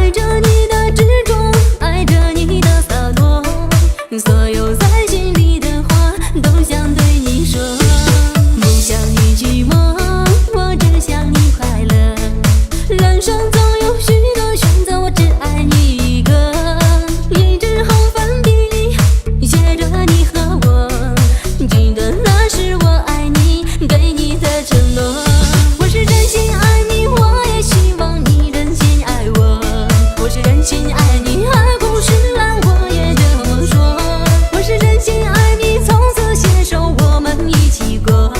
爱着你的执着，爱着你的洒脱，所有在心里的话都想对你说。不想你寂寞，我只想你快乐。人生总有许多选择，我只爱你一个。一纸红粉笔写着你和我，记得那是我爱你给你的承诺。我是真心爱你，我也希望你真心爱我。我是真心爱你，爱不释然，我也这么说。我是真心爱你，从此携手我们一起过。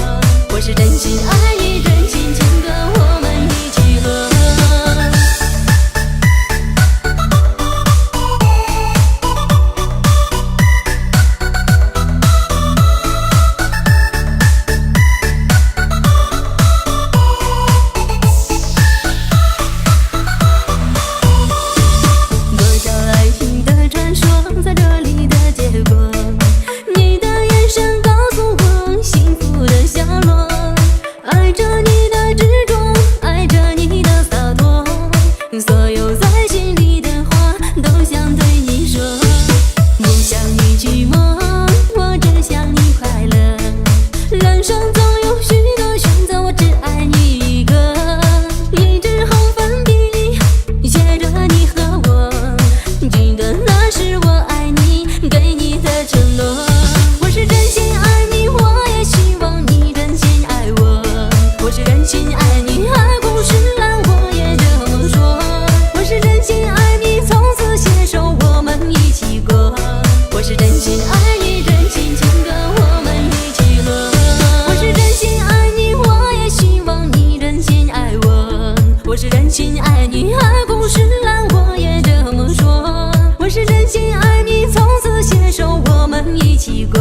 我是真心爱你，真心情歌我们一起喝。多少爱情的传说，在这里的结果。你的眼神告诉我幸福的下落。爱着你的执着，爱着你的洒脱，所有在心里的话都想对你说。不想你寂寞，我只想你快乐。人生总有许多选择，我只爱你一个。一支红粉笔写着你和我，记得那是我爱你给你的承诺。我是真心爱你，我也希望你真心爱我。我是真心爱你，爱不释然，我也这么说。我是真心爱你，从此携手我们一起过。我是真心爱你，真心情歌我们一起喝。我是真心爱你，我也希望你真心爱我。我是真心爱你，爱不释然，我也这么说。我是真心爱你，从此携手我们一起过。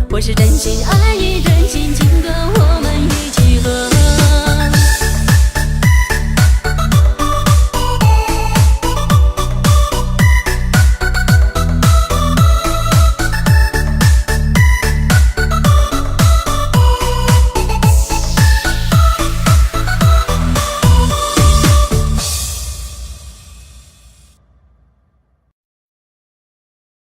我是真心爱你，真心情歌我们一起喝。